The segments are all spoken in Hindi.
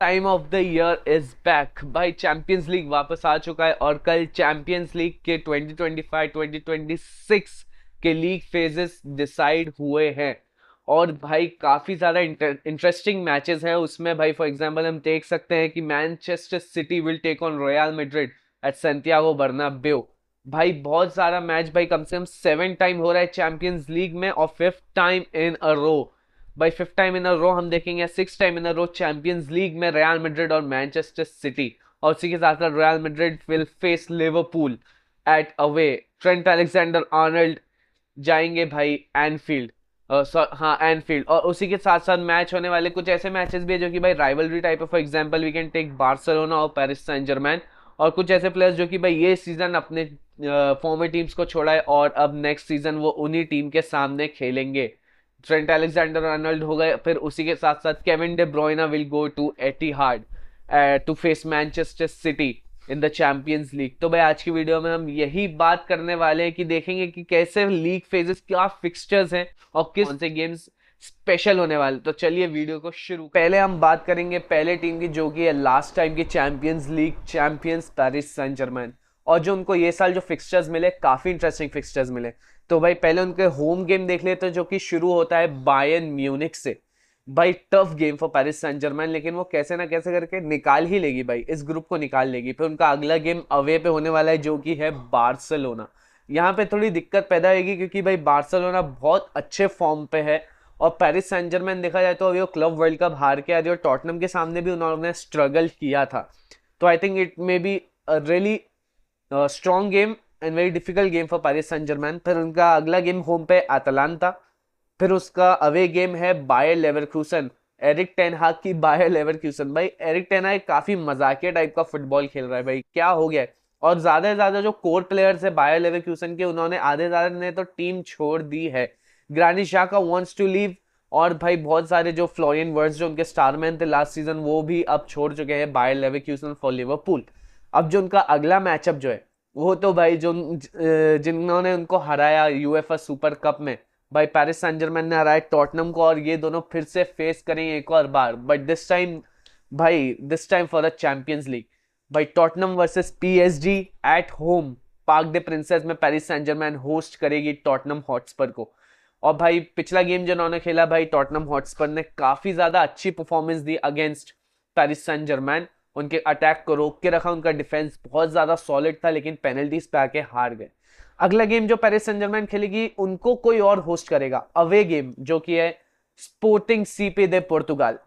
Time of the year is back भाई। चैंपियंस लीग वापस आ चुका है और कल चैंपियंस लीग के 2025-2026 के लीग फेजेस डिसाइड हुए हैं। और भाई काफी ज्यादा इंटरेस्टिंग मैचेस हैं उसमें। भाई फॉर एग्जांपल हम देख सकते हैं कि Manchester City will take on Real Madrid at Santiago Bernabeu. भाई बहुत सारा मैच भाई, कम से कम 7 टाइम हो रहा है चैंपियंस लीग में और 5th time in a row. By 5th time in a row हम देखेंगे, 6th time in a row champions league में रियल मैड्रिड और मैनचेस्टर सिटी। और उसी के साथ साथ Real Madrid will face Liverpool at away. Trent Alexander Arnold जाएंगे भाई एनफील्ड। हाँ एनफील्ड। और उसी के साथ साथ मैच होने वाले कुछ ऐसे मैचेस भी है जो कि भाई राइवलरी टाइप है। For example we can take Barcelona और पेरिस सेंट जर्मैन। और कुछ ऐसे प्लेयर्स जो कि भाई ये सीजन अपने फॉर्मर टीम्स को छोड़ा है और अब नेक्स्ट सीजन वो उन्हीं टीम के सामने खेलेंगे। ट्रेंट अलेक्जेंडर आर्नल्ड हो गए, फिर उसी के साथ साथ Kevin De Bruyne will go to Etihad to face Manchester City in the Champions League. तो भाई आज की वीडियो में हम यही बात करने वाले हैं कि देखेंगे कि कैसे लीग फेजेस, क्या फिक्सचर्स हैं और किस कौन से गेम्स स्पेशल होने वाले। तो चलिए वीडियो को शुरू। पहले हम बात करेंगे पहले टीम की जो कि है लास्ट टाइम की Champions League champions Paris Saint Germain. और जो उनको ये साल जो फिक्सचर्स मिले, काफी इंटरेस्टिंग फिक्सचर्स मिले। तो भाई पहले उनके होम गेम देख लेते हैं जो कि शुरू होता है बायर्न म्यूनिख से। भाई tough game for Paris Saint Germain, लेकिन वो कैसे ना कैसे करके निकाल ही लेगी भाई, इस ग्रुप को निकाल लेगी। फिर उनका अगला गेम अवे पे होने वाला है जो कि है बार्सिलोना। यहाँ पे थोड़ी दिक्कत पैदा होगी क्योंकि भाई बार्सिलोना बहुत अच्छे फॉर्म पे है और पेरिस सेंट जर्मैन देखा जाए तो अभी वो क्लब वर्ल्ड कप हार के आ रही है और टॉटनम के सामने भी उन्होंने स्ट्रगल किया था। तो I think it may be really strong game and very difficult game for Paris Saint Germain. फिर उनका अगला गेम होम पे अटलांटा। फिर उसका अवे गेम है Bayer Leverkusen, Erik ten Hag की बायर लेवरकुसन। भाई एरिक टेन हाग काफी मजाकिया टाइप का फुटबॉल खेल रहा है भाई, क्या हो गया है। और ज्यादा से ज्यादा जो कोर प्लेयर्स है बायर लेवरकुसन के, उन्होंने आधे ज्यादा ने तो टीम छोड़ दी है। ग्रानी शाका वांट्स टू लीव। और भाई बहुत सारे जो फ्लोरियन वर्ड्स जो उनके स्टारमैन थे लास्ट सीजन, वो भी अब छोड़ चुके हैं बायर लेवरकुसन फॉर लिवरपूल। अब जो उनका अगला मैचअप जो है वो तो भाई जो जिन्होंने उनको हराया यूएफए सुपर कप में, भाई पेरिस सेंट जर्मैन ने हराया टॉटनम को, और ये दोनों फिर से फेस करेंगे एक और बार, बट दिस टाइम भाई this time for the Champions League. भाई Tottenham versus PSG at home Parc des Princes में पेरिस सेंट जर्मैन होस्ट करेगी टॉटनम हॉटस्पर को। और भाई पिछला गेम जो उन्होंने खेला भाई टॉटनम हॉटस्पर ने काफी ज्यादा अच्छी परफॉर्मेंस दी अगेंस्ट पेरिस सेंट जर्मैन। उनके अटैक को रोक के रखा, उनका डिफेंस बहुत ज्यादा सॉलिड था, लेकिन पेनल्टीज पे आके हार गए। अगला गेम जो पेरिस सेंट जर्मैन खेलेगी उनको कोई और होस्ट करेगा, अवे गेम जो कि है स्पोर्टिंग सीपी दे पुर्तगाल।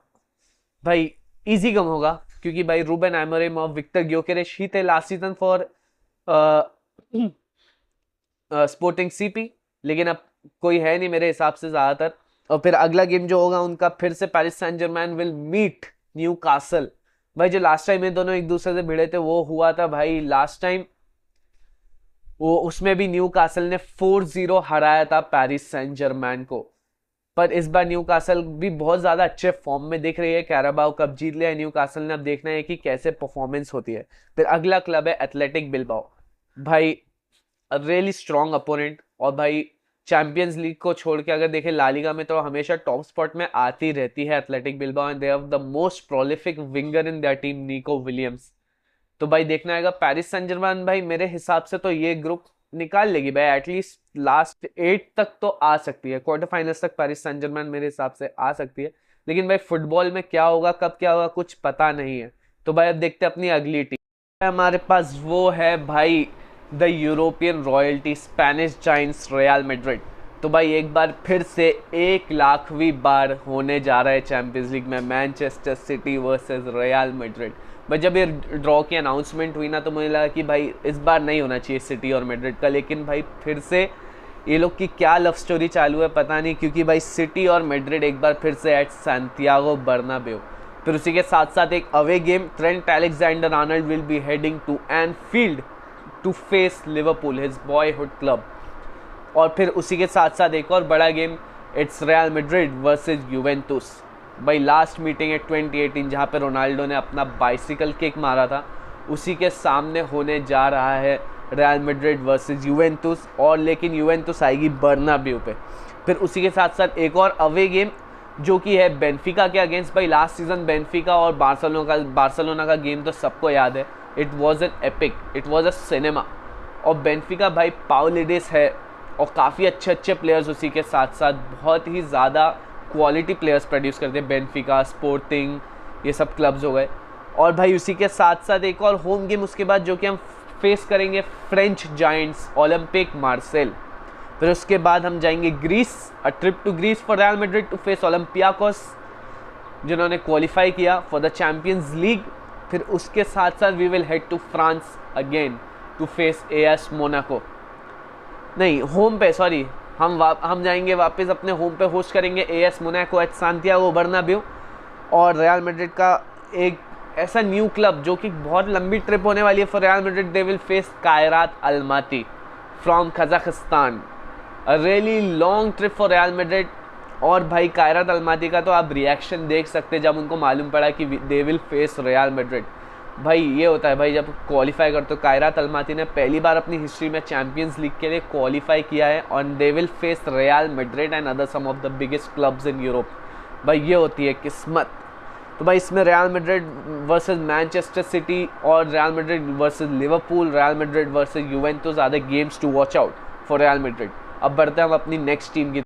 भाई इजी गम होगा क्योंकि भाई रूबेन एमोरिम और विक्टर ग्योकेरेश ही थे last season for sporting CP, लेकिन अब कोई है नहीं मेरे हिसाब से ज्यादातर। और फिर अगला गेम जो होगा उनका फिर से Paris Saint Germain will meet Newcastle. भाई जो लास्ट टाइम ये दोनों एक दूसरे से भिड़े थे वो हुआ था भाई लास्ट टाइम, वो उसमें भी न्यू कासल ने 4-0 हराया था पेरिस सेंट जर्मैन को। पर इस बार न्यू कासल भी बहुत ज्यादा अच्छे फॉर्म में दिख रही है, कैराबाओ कप जीत लिया है न्यू कासल ने, अब देखना है कि कैसे परफॉर्मेंस होती है। फिर अगला क्लब है एथलेटिक बिल्बाओ। भाई रियली स्ट्रॉन्ग अपोनेंट। और भाई चैंपियंस लीग को छोड़ के अगर देखें लालिगा में तो हमेशा टॉप स्पॉट में आती रहती है athletic Bilbao, and they have the most prolific winger in their team Nico Williams. तो भाई देखना आएगा पेरिस सेंट जर्मैन भाई मेरे हिसाब से तो ये ग्रुप निकाल लेगी भाई, एटलीस्ट लास्ट 8 तक तो आ सकती है, क्वार्टर फाइनल्स तक पेरिस सेंट जर्मैन मेरे हिसाब से आ सकती है। लेकिन भाई फुटबॉल में क्या होगा, कब क्या होगा, कुछ पता नहीं है। तो भाई अब देखते हैं अपनी अगली टीम। हमारे पास वो है भाई the European royalty Spanish giants real Madrid. तो भाई एक बार फिर से 1 लाखवीं बार होने जा रहा है चैंपियंस लीग में Manchester city versus real Madrid. But जब ये ड्रॉ की अनाउंसमेंट हुई ना तो मुझे लगा कि भाई इस बार नहीं होना चाहिए सिटी और मैड्रिड का, लेकिन भाई फिर से ये लोग की क्या लव स्टोरी चालू है पता नहीं, क्योंकि भाई सिटी और मैड्रिड एक बार फिर से एट सैंटियागो बर्नाब्यू। फिर उसी के साथ साथ एक away game, Trent Alexander Arnold will be heading to Anfield to face Liverpool his boyhood club. और फिर उसी के साथ साथ एक और बड़ा game, it's Real Madrid versus Juventus. भाई लास्ट मीटिंग है 2018 जहाँ पे रोनाल्डो ने अपना बाइसिकल किक मारा था, उसी के सामने होने जा रहा है रियल मैड्रिड वर्सेस यूवेंटुस। और लेकिन यूवेंटुस आएगी बर्नाब्यू पे। फिर उसी के साथ साथ एक और अवे गेम जो कि है बेनफिका के अगेंस्ट। भाई लास्ट सीजन बेनफिका और बार्सिलोना का गेम तो सबको याद है, it was an epic, it was a cinema. और बेनफिका भाई पाउलिडिस है और काफ़ी अच्छे अच्छे प्लेयर्स उसी के साथ साथ बहुत ही ज़्यादा क्वालिटी प्लेयर्स प्रोड्यूस करते हैं। बेनफिका, स्पोर्टिंग, ये सब क्लब्स हो गए। और भाई उसी के साथ साथ एक और होम गेम उसके बाद जो कि हम फेस करेंगे फ्रेंच जायंट्स ओलंपिक मार्सेल। फिर उसके बाद हम जाएंगे Greece, a trip to Greece for Real Madrid to face Olympiacos जिन्होंने क्वालिफाई किया फॉर द चैंपियंस लीग। फिर उसके साथ साथ we will head to France again to face AS Monaco. नहीं, होम पे, सॉरी, हम जाएंगे वापस अपने होम पे, होस्ट करेंगे AS Monaco at Santiago Bernabeu. और रियल मैड्रिड का एक ऐसा न्यू क्लब जो कि बहुत लंबी ट्रिप होने वाली है for Real Madrid, they will face Kairat Almaty from Kazakhstan, a really long trip for Real Madrid. और भाई कायरात अलमाती का तो आप रिएक्शन देख सकते हैं जब उनको मालूम पड़ा कि दे विल फेस रियल मैड्रिड। भाई ये होता है भाई, जब क्वालिफाई करते हो। कायरात अलमाती ने पहली बार अपनी हिस्ट्री में चैंपियंस लीग के लिए क्वालिफाई किया है और they will face Real Madrid and other some of the biggest clubs in Europe. भाई ये होती है किस्मत। तो भाई इसमें Real Madrid versus Manchester City और Real Madrid versus Liverpool, Real Madrid versus Juventus are the games to watch out for Real Madrid. अब बढ़ते हैं हम अपनी नेक्स्ट टीम की।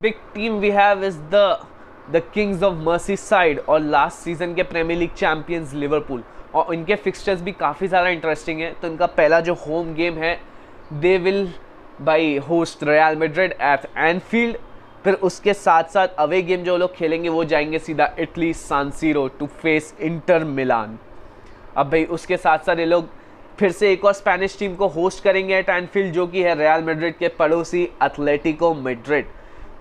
Big team we have is the kings of Merseyside और लास्ट सीजन के प्रीमियर लीग चैंपियंस लिवरपूल। और इनके फिक्सचर्स भी काफ़ी ज़्यादा इंटरेस्टिंग है। तो इनका पहला जो होम गेम है, they will be host Real Madrid at Anfield. फिर उसके साथ साथ अवे गेम जो लोग खेलेंगे वो जाएंगे सीधा Italy San Siro to face Inter Milan. अब भाई उसके साथ साथ ये लोग फिर से एक और स्पेनिश टीम को होस्ट करेंगे एट एनफील्ड जो कि है रियल मैड्रिड के पड़ोसी एथलेटिको मैड्रिड।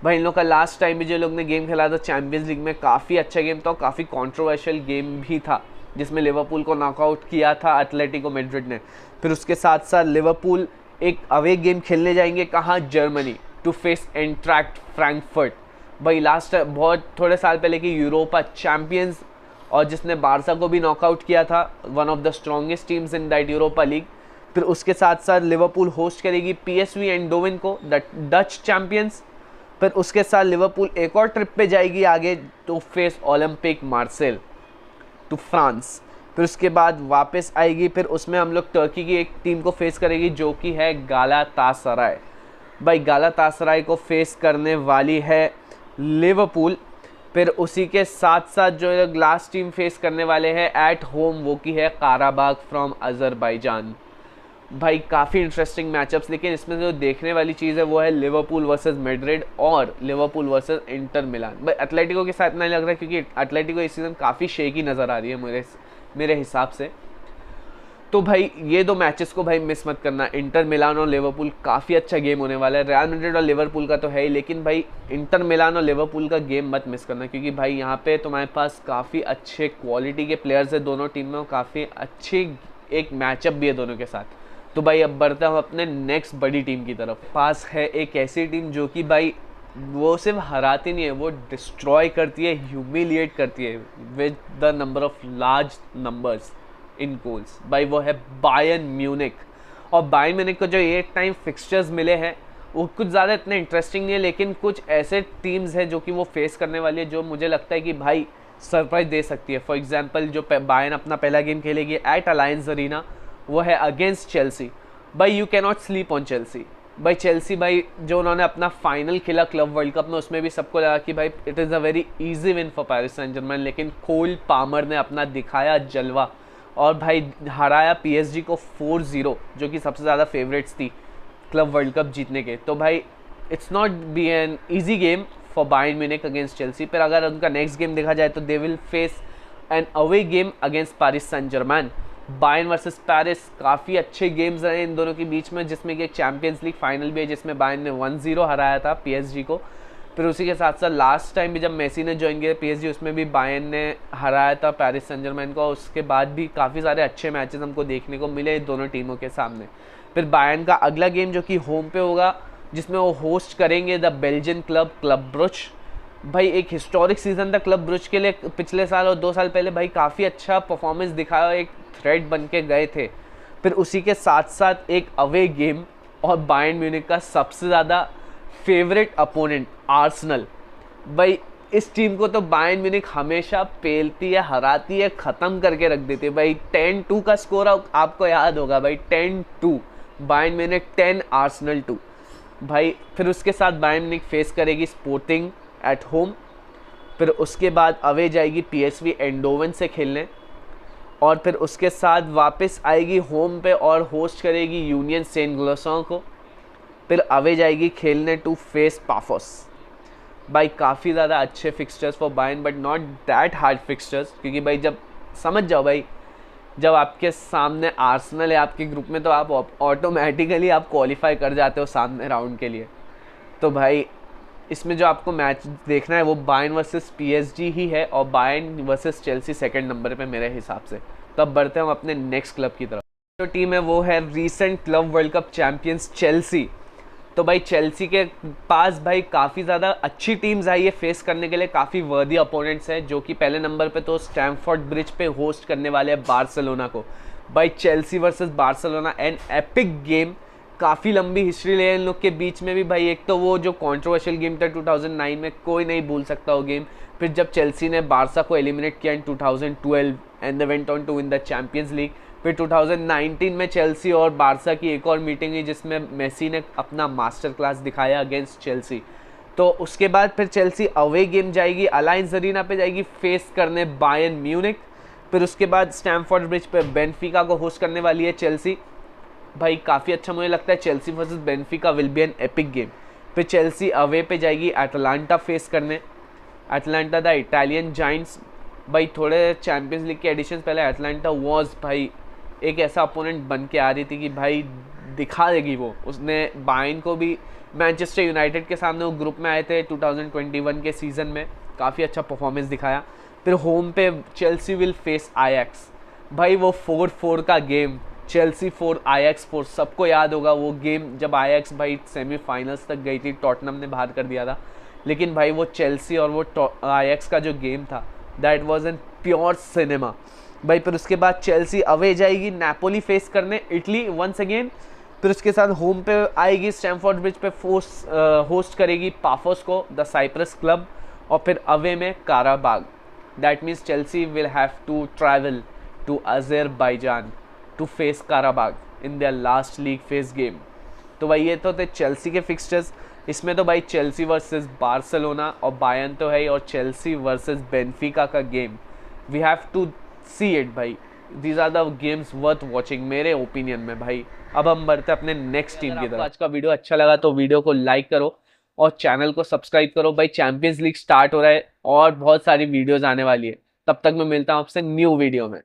भाई इन लोग का लास्ट टाइम भी जो लोग ने गेम खेला था चैंपियंस लीग में काफ़ी अच्छा गेम था और काफ़ी कंट्रोवर्शियल गेम भी था जिसमें लिवरपूल को नॉकआउट किया था एथलेटिको मैड्रिड ने। फिर उसके साथ साथ लिवरपूल एक अवे गेम खेलने जाएंगे कहाँ, जर्मनी, टू फेस एंट्रैक्ट फ्रैंकफर्ट। भाई लास्ट बहुत थोड़े साल पहले की यूरोपा चैंपियंस और जिसने बारसा को भी नॉकआउट किया था, one of the strongest teams in that Europa league. फिर उसके साथ साथ लिवरपूल होस्ट करेगी पीएसवी एंडोवन को, द डच चैंपियंस। फिर उसके साथ लिवरपूल एक और ट्रिप पे जाएगी आगे to face Olympique Marseille to France. फिर उसके बाद वापस आएगी, फिर उसमें हम लोग टर्की की एक टीम को फेस करेगी जो कि है गालातासराय। भाई गालातासराय को फेस करने वाली है लिवरपूल। फिर उसी के साथ साथ जो लास्ट टीम फेस करने वाले हैं एट होम वो की है काराबाग फ्रॉम अजरबैजान। भाई काफ़ी इंटरेस्टिंग मैचअप्स, लेकिन इसमें जो देखने वाली चीज़ है वो है लिवरपूल वर्सेस मैड्रिड और लिवरपूल वर्सेस इंटर मिलान। भाई एथलेटिको के साथ नहीं लग रहा है क्योंकि एथलेटिको इस सीज़न काफ़ी शेकी नज़र आ रही है मेरे हिसाब से। तो भाई ये दो मैचेस को भाई मिस मत करना, इंटर मिलान और लिवरपूल काफ़ी अच्छा गेम होने वाला है। रियल मैड्रिड और लिवरपूल का तो है ही, लेकिन भाई इंटर मिलान और लिवरपूल का गेम मत मिस करना क्योंकि भाई यहाँ पे तुम्हारे पास काफ़ी अच्छे क्वालिटी के प्लेयर्स है दोनों टीम में और काफ़ी अच्छी एक मैचअप भी है दोनों के साथ। तो भाई अब बढ़ता हूँ अपने नेक्स्ट बड़ी टीम की तरफ। पास है एक ऐसी टीम जो कि भाई वो सिर्फ हराती नहीं है, वो डिस्ट्रॉय करती है, ह्यूमिलिएट करती है with the number of large numbers in goals. भाई वो है बायर्न म्यूनिक। और बायर्न म्यूनिक को जो एक टाइम फिक्सचर्स मिले हैं वो कुछ ज़्यादा इतने इंटरेस्टिंग नहीं है, लेकिन कुछ ऐसे टीम्स हैं जो कि वो फेस करने वाली है जो मुझे लगता है कि भाई सरप्राइज दे सकती है। फॉर एग्जाम्पल जो बायर्न अपना पहला गेम खेलेगी एट अलायंस अरीना वो है अगेंस्ट चेल्सी। भाई you can not sleep on Chelsea. भाई चेल्सी भाई जो उन्होंने अपना फाइनल खेला क्लब वर्ल्ड कप में उसमें भी सबको लगा कि भाई it is a very easy win for Paris Saint Germain, लेकिन कोल पामर ने अपना दिखाया जलवा और भाई हराया पीएसजी को 4-0 जो कि सबसे ज़्यादा फेवरेट्स थी क्लब वर्ल्ड कप जीतने के। तो भाई it's not be an easy game for Bayern Munich against Chelsea. पर अगर उनका नेक्स्ट गेम देखा जाए तो they will face an away game against Paris Saint Germain. Bayern versus Paris काफ़ी अच्छे गेम्स रहे इन दोनों के बीच में, जिसमें कि एक चैंपियंस लीग फाइनल भी है जिसमें बायर्न ने 1-0 हराया था पीएसजी को। फिर उसी के साथ साथ लास्ट टाइम भी जब मेसी ने ज्वाइन किया पीएसजी उसमें भी बायर्न ने हराया था पेरिस सेंट जर्मन को। उसके बाद भी काफ़ी सारे अच्छे मैचेस हमको देखने को मिले दोनों टीमों के सामने। फिर बायर्न का अगला गेम जो कि होम पे होगा जिसमें वो होस्ट करेंगे द बेल्जियन क्लब ब्रुज। भाई एक हिस्टोरिक सीजन था क्लब ब्रुज के लिए पिछले साल और 2 साल पहले, भाई काफ़ी अच्छा परफॉर्मेंस दिखाया, एक थ्रेड बन के गए थे। फिर उसी के साथ साथ एक अवे गेम और बायर्न म्यूनिक का सबसे ज़्यादा फेवरेट अपोनेंट आर्सेनल। भाई इस टीम को तो बायर्न म्यूनिख हमेशा पेलती है, हराती है, खत्म करके रख देती है भाई। 10-2 का स्कोर आपको याद होगा भाई, 10-2, बायर्न म्यूनिख 10, आर्सेनल 2 भाई। फिर उसके साथ बायर्न म्यूनिख फेस करेगी स्पोर्टिंग एट होम, फिर उसके बाद अवे जाएगी पीएसवी एंडोवन से खेलने, और फिर उसके साथ वापस आएगी होम पे और होस्ट करेगी यूनियन सेंट ग्लोसों को, फिर अवे जाएगी खेलने टू फेस पाफोस। भाई काफ़ी ज़्यादा अच्छे fixtures for Bayern, but not that hard fixtures, क्योंकि भाई जब समझ जाओ भाई, जब आपके सामने आर्सेनल है आपके ग्रुप में, तो आप ऑटोमेटिकली आप क्वालिफाई कर जाते हो सामने राउंड के लिए। तो भाई इसमें जो आपको मैच देखना है वो बायर्न वर्सेस पीएसजी ही है, और Bayern versus Chelsea second number पे मेरे हिसाब से। तो अब बढ़ते हैं हम अपने नेक्स्ट क्लब की तरफ। जो टीम है वो है recent club world cup champions Chelsea. तो भाई चेल्सी के पास भाई काफ़ी ज़्यादा अच्छी टीम्स आई है फेस करने के लिए, काफ़ी वर्दी अपोनेंट्स हैं, जो कि पहले नंबर पे तो स्टैमफोर्ड ब्रिज पे होस्ट करने वाले हैं बार्सिलोना को। भाई Chelsea versus Barcelona an epic game, काफ़ी लंबी हिस्ट्री ले इन लोग के बीच में भी भाई। एक तो वो जो कंट्रोवर्शियल गेम था 2009 में, कोई नहीं भूल सकता वो गेम। फिर जब चेल्सी ने बारसा को एलिमिनेट किया in 2012 and they went on to win the Champions League. फिर 2019 में चेल्सी और बारसा की एक और मीटिंग हुई जिसमें मेसी ने अपना मास्टर क्लास दिखाया अगेंस्ट चेल्सी। तो उसके बाद फिर चेल्सी अवे गेम जाएगी, अलायंस अरीना पे जाएगी फेस करने बायर्न म्यूनिख। फिर उसके बाद स्टैमफोर्ड ब्रिज पे बेनफिका को होस्ट करने वाली है चेल्सी। भाई काफ़ी अच्छा मुझे लगता है Chelsea versus Benfica will be an epic game. फिर चेल्सी अवे पे जाएगी एटलांटा फेस करने, एटलांटा द इटालियन जाइंट्स। भाई थोड़े चैंपियंस लीग के एडिशन पहले एटलांटा वॉज भाई एक ऐसा अपोनेंट बन के आ रही थी कि भाई दिखा देगी वो। उसने बायर्न को भी, मैनचेस्टर यूनाइटेड के सामने वो ग्रुप में आए थे 2021 के सीज़न में, काफ़ी अच्छा परफॉर्मेंस दिखाया। फिर होम पे चेल्सी विल फेस आईएक्स। भाई वो 4-4 का गेम, चेल्सी 4 आईएक्स 4, सबको याद होगा वो गेम जब आईएक्स भाई सेमीफाइनल्स तक गई थी, टॉटनम ने बाहर कर दिया था। लेकिन भाई वो चेल्सी और वो आईएक्स का जो गेम था, that was an pure cinema भाई। फिर उसके बाद चेल्सी अवे जाएगी नेपोली फेस करने, इटली वंस अगेन। फिर उसके साथ होम पे आएगी स्टैमफोर्ड ब्रिज पे होस्ट करेगी पाफोस को, द साइप्रस क्लब। और फिर अवे में Qarabag. That means Chelsea will have to travel to Azerbaijan to face Qarabag in their last league phase game. तो भाई ये तो थे चेल्सी के फिक्सचर्स। इसमें तो भाई चेल्सी वर्सेस बार्सिलोना और बायर्न तो है ही, और चेल्सी वर्सेस बेनफिका का game we have to see it भाई। These are the games worth watching मेरे ओपिनियन में भाई। अब हम बढ़ते अपने नेक्स्ट टीम की तरफ। आज का वीडियो अच्छा लगा तो वीडियो को लाइक करो और चैनल को सब्सक्राइब करो भाई। चैंपियंस लीग स्टार्ट हो रहा है और बहुत सारी वीडियोस आने वाली है। तब तक मैं मिलता हूँ आपसे न्यू वीडियो में।